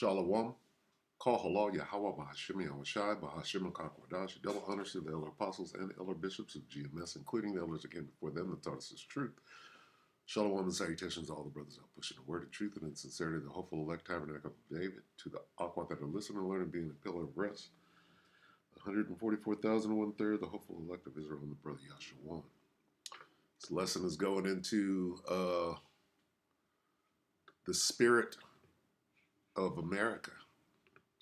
Shalom. Call halal Yahweh Bahashim Yahushai Bahashim Kakwadash. Double honors to the elder apostles and elder bishops of GMS, including the elders that came before them that taught us his truth. Shalom and salutations to all the brothers out pushing the word of truth and in sincerity, the hopeful elect tabernacle of David, to the Aqua that are listening and learning, being a pillar of rest. 144,001 third, the hopeful elect of Israel and the brother Yahshua. This lesson is going into the spirit of America,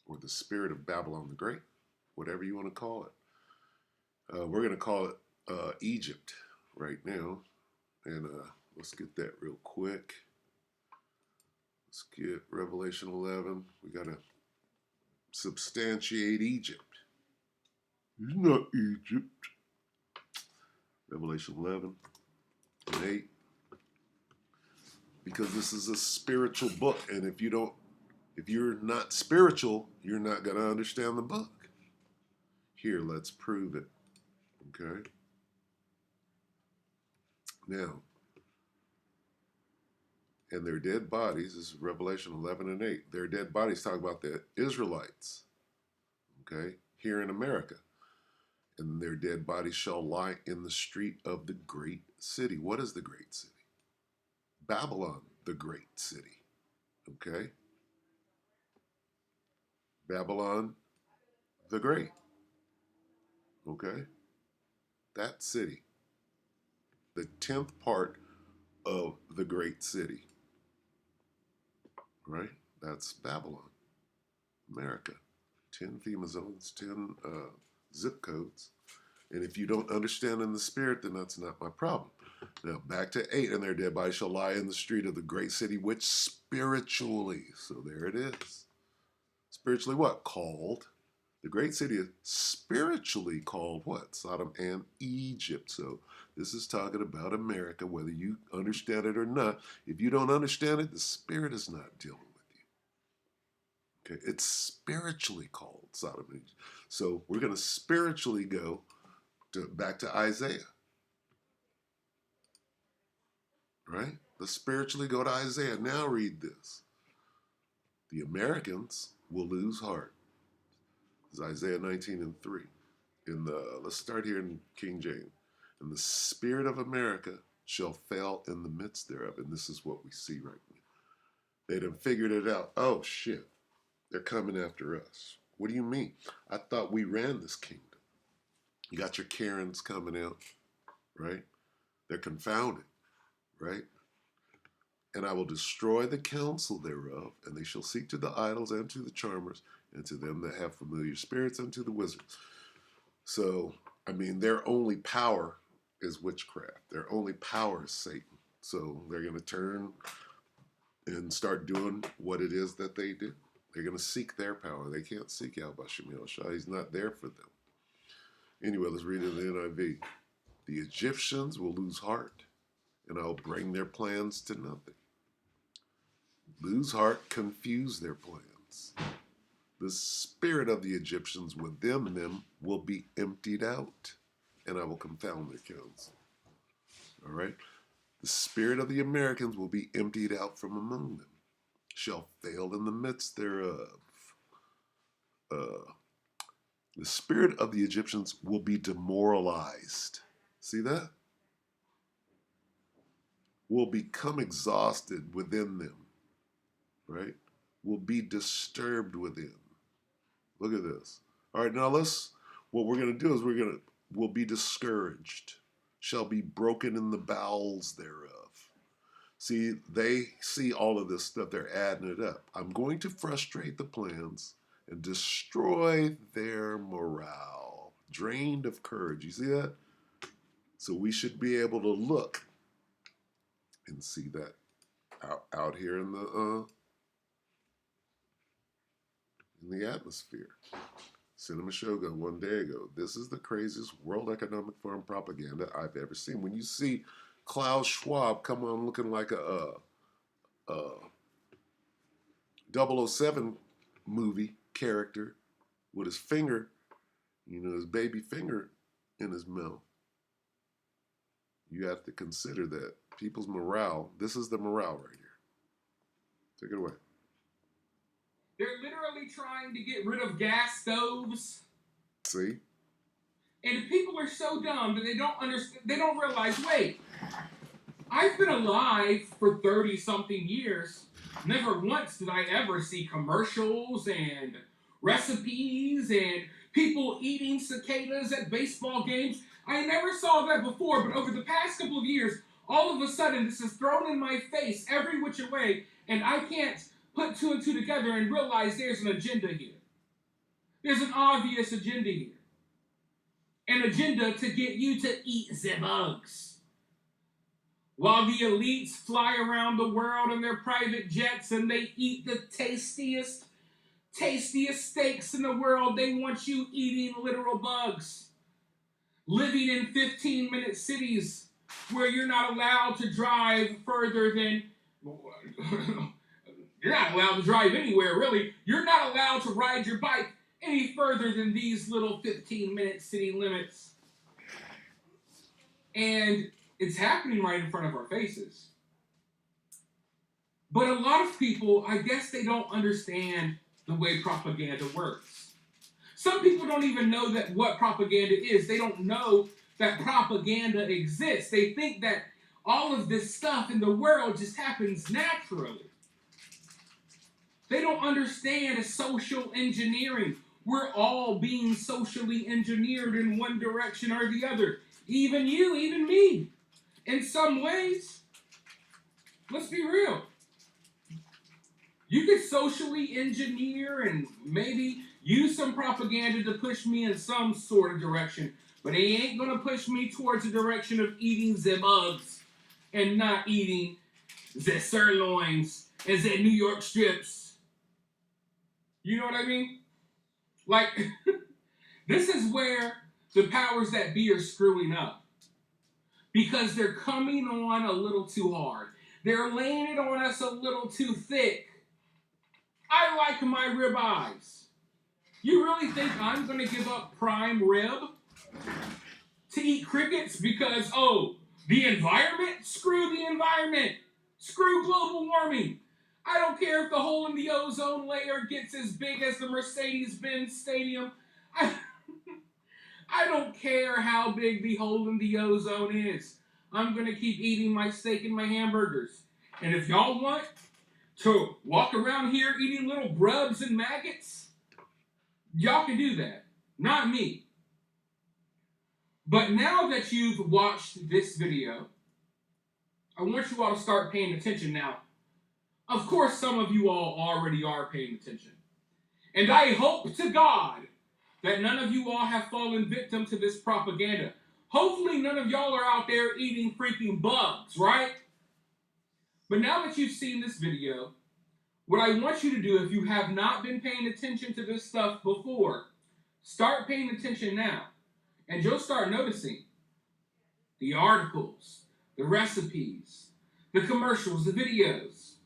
or the spirit of Babylon the Great, whatever you want to call it. We're going to call it Egypt right now. And let's get that real quick. Let's get Revelation 11. We got to substantiate Egypt. It's not Egypt. Revelation 11 and 8. Because this is a spiritual book. And if you're not spiritual, you're not going to understand the book. Here, let's prove it. Okay? Now, and their dead bodies, this is Revelation 11 and 8. Their dead bodies talk about the Israelites, okay, here in America. And their dead bodies shall lie in the street of the great city. What is the great city? Babylon, the great city, okay? Babylon, the great, okay? That city, the 10th part of the great city, right? That's Babylon, America. 10 FEMA zones, 10 zip codes. And if you don't understand in the spirit, then that's not my problem. Now, back to 8, and their dead bodies shall lie in the street of the great city, which spiritually, so there it is. Spiritually what? Called. The great city is spiritually called what? Sodom and Egypt. So this is talking about America, whether you understand it or not. If you don't understand it, the spirit is not dealing with you. Okay, it's spiritually called Sodom and Egypt. So we're going to spiritually go back to Isaiah. Right? Let's spiritually go to Isaiah. Now read this. The Americans will lose heart. This is Isaiah 19 and 3. Let's start here in King James. And the spirit of America shall fail in the midst thereof. And this is what we see right now. They done figured it out. Oh, shit. They're coming after us. What do you mean? I thought we ran this kingdom. You got your Karens coming out, right? They're confounded, right? And I will destroy the counsel thereof, and they shall seek to the idols and to the charmers, and to them that have familiar spirits, and to the wizards. So, I mean, their only power is witchcraft. Their only power is Satan. So they're going to turn and start doing what it is that they do. They're going to seek their power. They can't seek Yahweh Shai. He's not there for them. Anyway, let's read it in the NIV. The Egyptians will lose heart, and I will bring their plans to nothing. Lose heart, confuse their plans. The spirit of the Egyptians within them will be emptied out, and I will confound their counsel. All right? The spirit of the Americans will be emptied out from among them, shall fail in the midst thereof. The spirit of the Egyptians will be demoralized. See that? Will become exhausted within them. Right? Will be disturbed within. Look at this. All right, now what we're going to do is we'll be discouraged, shall be broken in the bowels thereof. See, they see all of this stuff, they're adding it up. I'm going to frustrate the plans and destroy their morale, drained of courage. You see that? So we should be able to look and see that out here in the atmosphere. Cinema Shogun one day ago. This is the craziest World Economic Forum propaganda I've ever seen. When you see Klaus Schwab come on looking like a 007 movie character with his finger, his baby finger in his mouth, you have to consider that people's morale, this is the morale right here. Take it away. Here literally trying to get rid of gas stoves. See? And people are so dumb that they don't understand. They don't realize, wait, I've been alive for 30-something years. Never once did I ever see commercials and recipes and people eating cicadas at baseball games. I never saw that before, but over the past couple of years, all of a sudden, this is thrown in my face every which way, and I can't put two and two together and realize there's an agenda here. There's an obvious agenda here. An agenda to get you to eat the bugs. While the elites fly around the world in their private jets and they eat the tastiest steaks in the world, they want you eating literal bugs. Living in 15-minute cities where you're not allowed to drive further than... You're not allowed to drive anywhere, really. You're not allowed to ride your bike any further than these little 15-minute city limits. And it's happening right in front of our faces. But a lot of people, I guess they don't understand the way propaganda works. Some people don't even know that what propaganda is. They don't know that propaganda exists. They think that all of this stuff in the world just happens naturally. They don't understand social engineering. We're all being socially engineered in one direction or the other. Even you, even me. In some ways, let's be real. You could socially engineer and maybe use some propaganda to push me in some sort of direction, but it ain't going to push me towards the direction of eating the bugs and not eating the sirloins and the New York strips. You know what I mean? Like, this is where the powers that be are screwing up. Because they're coming on a little too hard. They're laying it on us a little too thick. I like my ribeyes. You really think I'm going to give up prime rib to eat crickets because, the environment? Screw the environment. Screw global warming. I don't care if the hole in the ozone layer gets as big as the Mercedes-Benz Stadium. I don't care how big the hole in the ozone is. I'm going to keep eating my steak and my hamburgers. And if y'all want to walk around here eating little grubs and maggots, y'all can do that. Not me. But now that you've watched this video, I want you all to start paying attention now. Of course, some of you all already are paying attention. And I hope to God that none of you all have fallen victim to this propaganda. Hopefully none of y'all are out there eating freaking bugs, right? But now that you've seen this video, what I want you to do, if you have not been paying attention to this stuff before, start paying attention now. And you'll start noticing the articles, the recipes, the commercials, the videos.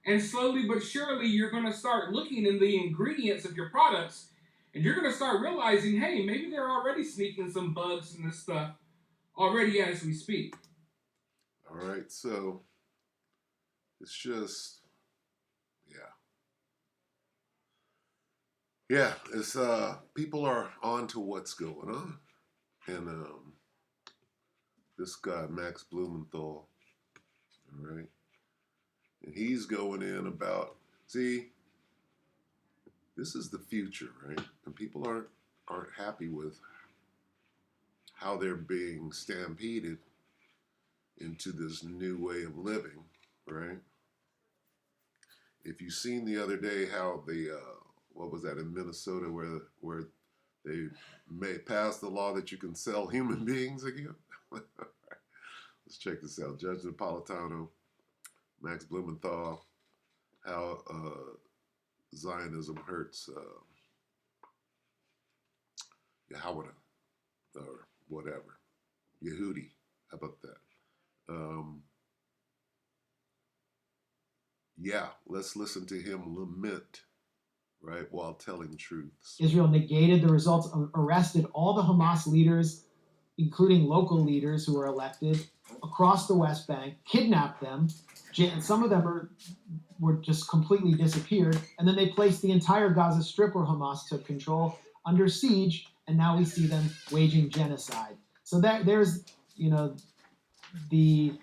And slowly but surely, you're going to start looking in the ingredients of your products, and you're going to start realizing, hey, maybe they're already sneaking some bugs in this stuff already as we speak. All right, so it's just, yeah, it's people are on to what's going on, and this guy Max Blumenthal, all right, and he's going in about, see, this is the future, right? And people aren't happy with how they're being stampeded into this new way of living, right? If you've seen the other day how the what was that in Minnesota where they passed the law that you can sell human beings again? Let's check this out. Judge Napolitano, Max Blumenthal, how Zionism hurts Yahweh or whatever. Yehudi. How about that? Let's listen to him lament, right, while telling truths. Israel negated the results, arrested all the Hamas leaders, including local leaders who were elected across the West Bank, kidnapped them. And some of them were just completely disappeared, and then they placed the entire Gaza Strip where Hamas took control under siege, and now we see them waging genocide. So there's the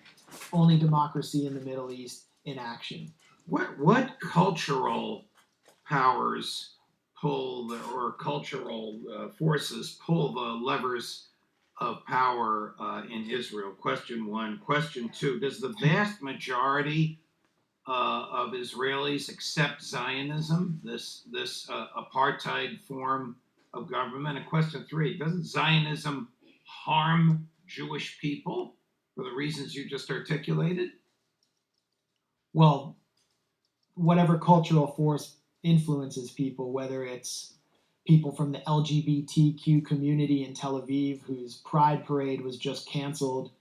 only democracy in the Middle East in action. What cultural powers or cultural forces pull the levers of power in Israel? Question one. Question two, does the vast majority of Israelis accept Zionism, this apartheid form of government? And question three, doesn't Zionism harm Jewish people for the reasons you just articulated? Well, whatever cultural force influences people, whether it's people from the LGBTQ community in Tel Aviv whose pride parade was just canceled,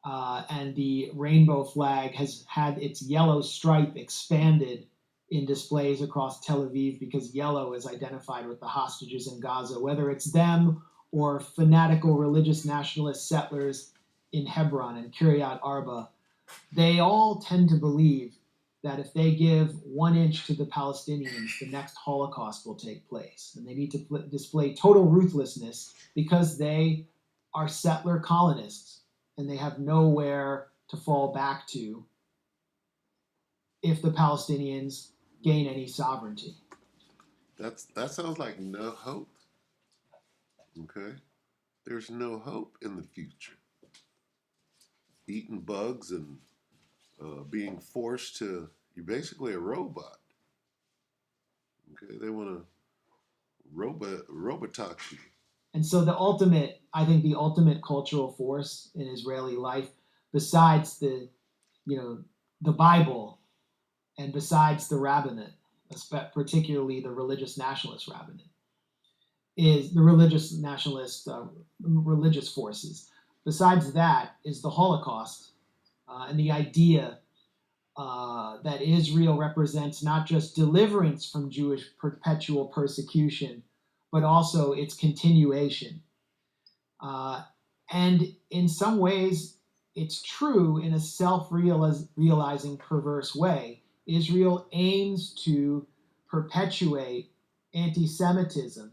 and the rainbow flag has had its yellow stripe expanded in displays across Tel Aviv because yellow is identified with the hostages in Gaza, whether it's them or fanatical religious nationalist settlers in Hebron and Kiryat Arba. They all tend to believe that if they give 1 inch to the Palestinians, the next Holocaust will take place. And they need to display total ruthlessness because they are settler colonists and they have nowhere to fall back to if the Palestinians gain any sovereignty. That sounds like no hope. Okay? There's no hope in the future. Eating bugs and being forced to, you're basically a robot. Okay, they want to robotox you. And so I think the ultimate cultural force in Israeli life, besides the Bible and besides the rabbinate, particularly the religious nationalist rabbinate, is the religious nationalist religious forces. Besides that is the Holocaust and the idea that Israel represents not just deliverance from Jewish perpetual persecution, but also its continuation. And in some ways, it's true in a self-realizing perverse way. Israel aims to perpetuate anti-Semitism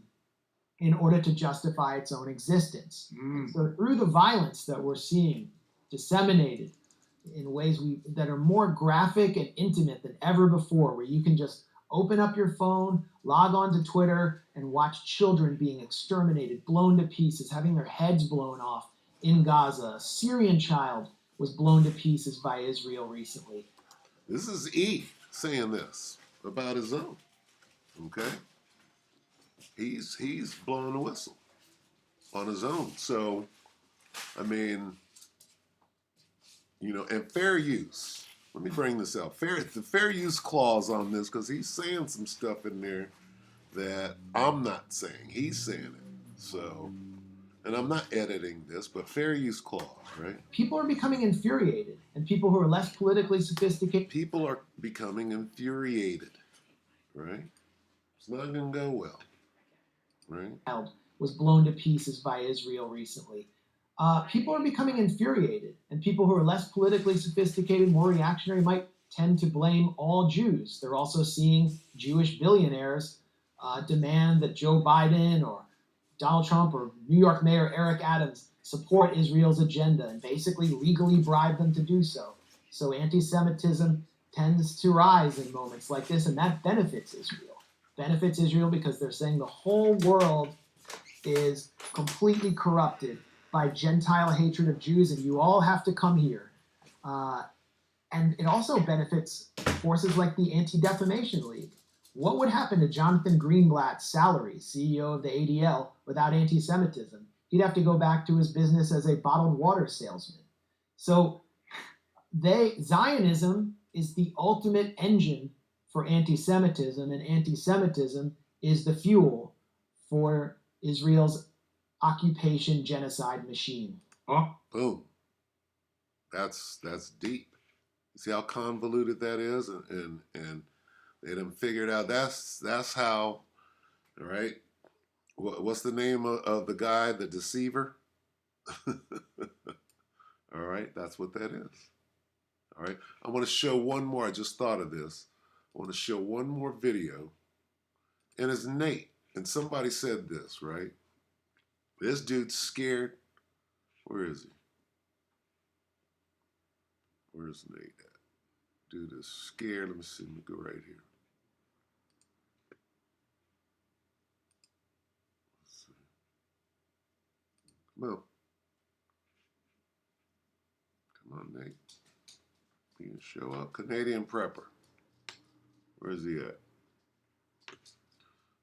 in order to justify its own existence. So through the violence that we're seeing disseminated in ways that are more graphic and intimate than ever before, where you can just open up your phone, log on to Twitter, and watch children being exterminated, blown to pieces, having their heads blown off in Gaza. A Syrian child was blown to pieces by Israel recently. This is E saying this about his own. Okay? He's blowing a whistle on his own. So, I mean, and fair use. Let me bring this out. The fair use clause on this, because he's saying some stuff in there that I'm not saying. He's saying it. So, and I'm not editing this, but fair use clause, right? People are becoming infuriated, and people who are less politically sophisticated. People are becoming infuriated, right? It's not going to go well, right? Was blown to pieces by Israel recently. People are becoming infuriated, and people who are less politically sophisticated, more reactionary, might tend to blame all Jews. They're also seeing Jewish billionaires demand that Joe Biden or Donald Trump or New York Mayor Eric Adams support Israel's agenda and basically legally bribe them to do so. So anti-Semitism tends to rise in moments like this, and that benefits Israel. Benefits Israel because they're saying the whole world is completely corrupted by Gentile hatred of Jews, and you all have to come here. And it also benefits forces like the Anti-Defamation League. What would happen to Jonathan Greenblatt's salary, CEO of the ADL, without anti-Semitism? He'd have to go back to his business as a bottled water salesman. So Zionism is the ultimate engine for anti-Semitism, and anti-Semitism is the fuel for Israel's occupation genocide machine. Oh, boom. That's deep. See how convoluted that is, and they done figured out that's how. All right, what's the name of the guy, the deceiver? All right, that's what that is. All right, I want to show one more. I just thought of this. I want to show one more video, and it's Nate. And somebody said this, right? This dude's scared. Where is he? Where's Nate at? Dude is scared. Let me see. Let me go right here. Let's see. Come on. Come on, Nate. He can show up. Canadian prepper. Where is he at?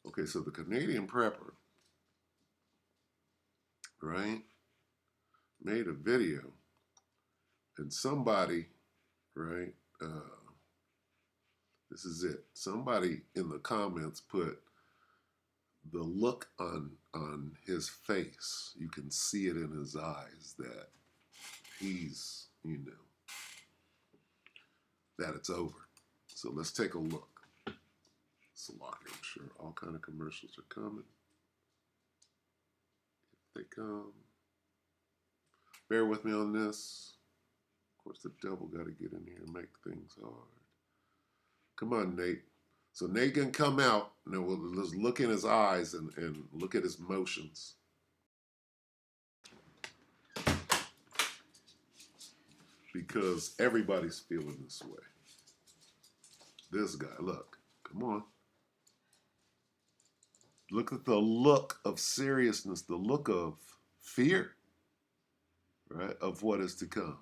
Okay, so the Canadian prepper, right, made a video, and somebody, right, this is it. Somebody in the comments put the look on his face. You can see it in his eyes that he's, that it's over. So let's take a look. It's locking, I'm sure. All kind of commercials are coming. If they come. Bear with me on this. Of course, the devil got to get in here and make things hard. Come on, Nate. So Nate can come out, and then we'll just look in his eyes and look at his motions. Because everybody's feeling this way. This guy, look, come on. Look at the look of seriousness, the look of fear, right, of what is to come.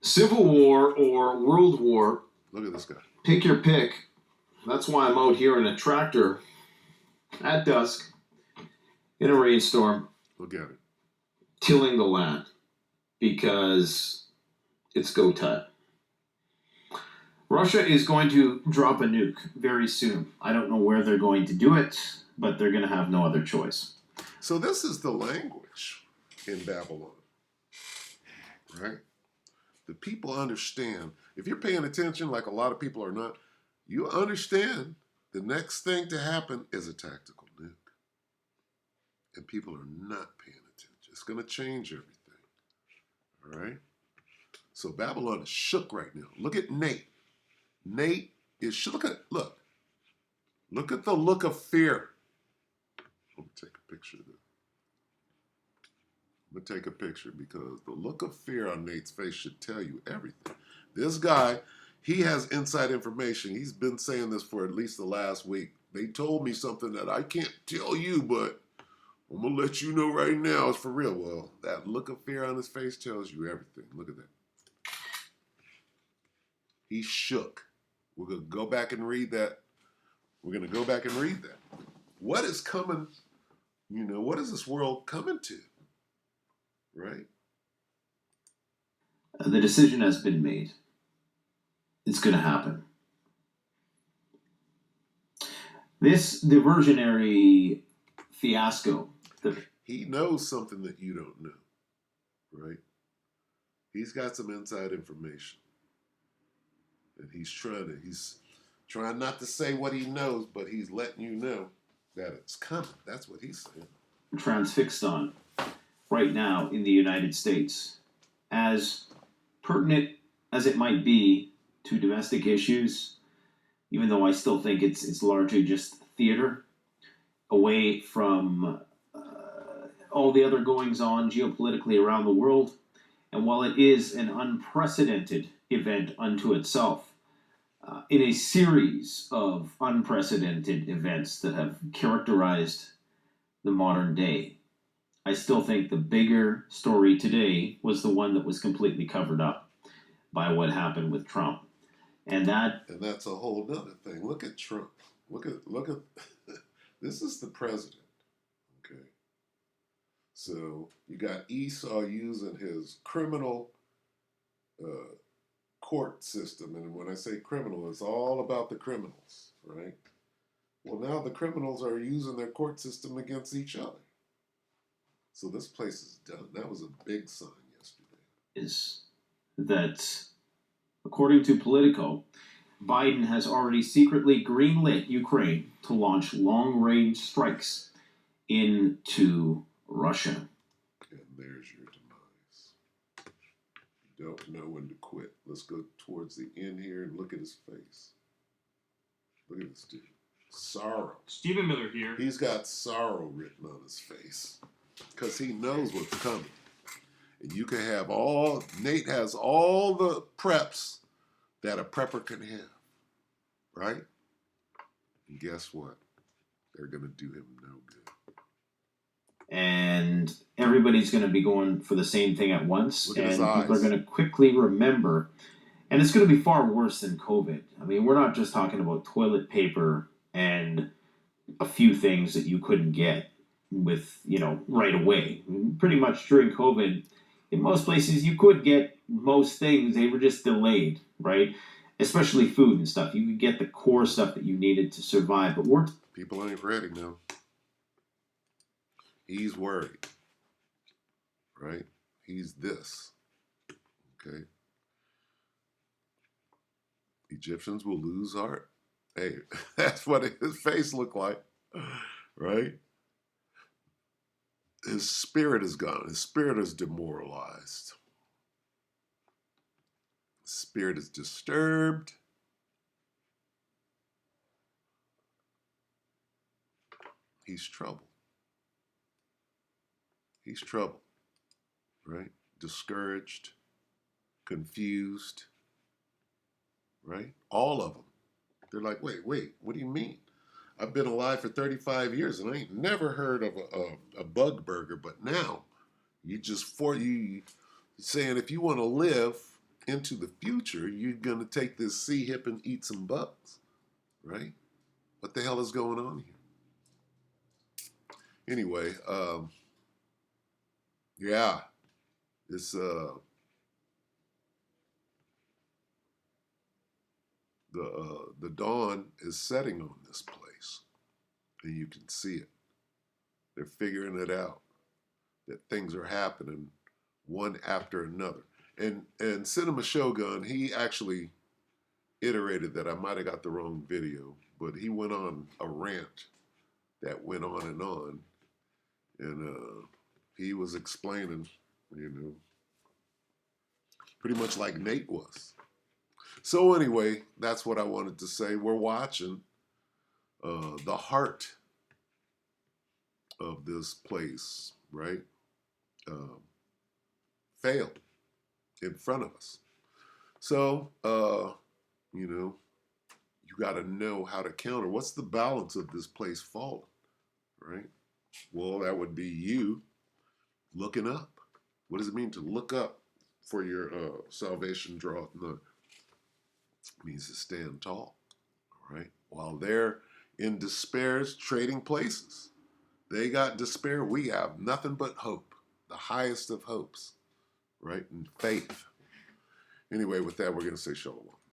Civil War or World War. Look at this guy. Pick your pick. That's why I'm out here in a tractor at dusk in a rainstorm. Look at it. Tilling the land because it's go time. Russia is going to drop a nuke very soon. I don't know where they're going to do it, but they're going to have no other choice. So this is the language in Babylon, right? The people understand. If you're paying attention, like a lot of people are not, you understand the next thing to happen is a tactical nuke. And people are not paying attention. It's going to change everything, all right? So Babylon is shook right now. Look at Nate. Nate is shook. Look at the look of fear. Let me take a picture of this. I'm going to take a picture because the look of fear on Nate's face should tell you everything. This guy, he has inside information. He's been saying this for at least the last week. They told me something that I can't tell you, but I'm going to let you know right now. It's for real. Well, that look of fear on his face tells you everything. Look at that. He's shook. We're going to go back and read that. We're going to go back and read that. What is coming? What is this world coming to? Right? The decision has been made. It's going to happen. This diversionary fiasco. He knows something that you don't know, right? He's got some inside information. And he's trying not to say what he knows, but he's letting you know that it's coming. That's what he's saying. Transfixed on right now in the United States, as pertinent as it might be to domestic issues, even though I still think it's largely just theater, away from all the other goings on geopolitically around the world. And while it is an unprecedented event unto itself, in a series of unprecedented events that have characterized the modern day, I still think the bigger story today was the one that was completely covered up by what happened with Trump. And that's a whole nother thing. Look at Trump. Look at this is the president. Okay. So you got Esau using his criminal court system. And when I say criminal, it's all about the criminals, right? Well, now the criminals are using their court system against each other. So this place is done. That was a big sign yesterday. Is that, according to Politico, Biden has already secretly greenlit Ukraine to launch long-range strikes into Russia. And there's your demise. Don't know when to quit. Let's go towards the end here and look at his face. Look at this dude. Sorrow. Stephen Miller here. He's got sorrow written on his face because he knows what's coming. And you can have Nate has all the preps that a prepper can have, right? And guess what? They're going to do him no good. And everybody's going to be going for the same thing at once. Look at And his people are eyes. going to quickly remember. And it's going to be far worse than COVID. I mean, we're not just talking about toilet paper and a few things that you couldn't get with, right away. Pretty much during COVID, in most places you could get most things. They were just delayed, right? Especially food and stuff. You could get the core stuff that you needed to survive. But People ain't ready now. He's worried, right? He's this, okay? Egyptians will lose heart. Hey, that's what his face looked like, right? His spirit is gone. His spirit is demoralized. His spirit is disturbed. He's troubled. He's troubled, right? Discouraged, confused, right? All of them. They're like, wait, what do you mean? I've been alive for 35 years and I ain't never heard of a bug burger, but now you saying if you want to live into the future, you're going to take this sea hip and eat some bugs, right? What the hell is going on here? Anyway, yeah, it's the dawn is setting on this place, and you can see it. They're figuring it out, that things are happening one after another. And Cinema Shogun, he actually iterated that. I might have got the wrong video, but he went on a rant that went on, and he was explaining, pretty much like Nate was. So anyway, that's what I wanted to say. We're watching the heart of this place, right? Fail in front of us. So, you got to know how to counter. What's the balance of this place falling, right? Well, that would be you looking up. What does it mean to look up for your salvation draweth nigh? It means to stand tall, all right? While they're in despair, trading places. They got despair. We have nothing but hope, the highest of hopes, right? And faith. Anyway, with that, we're going to say shalom.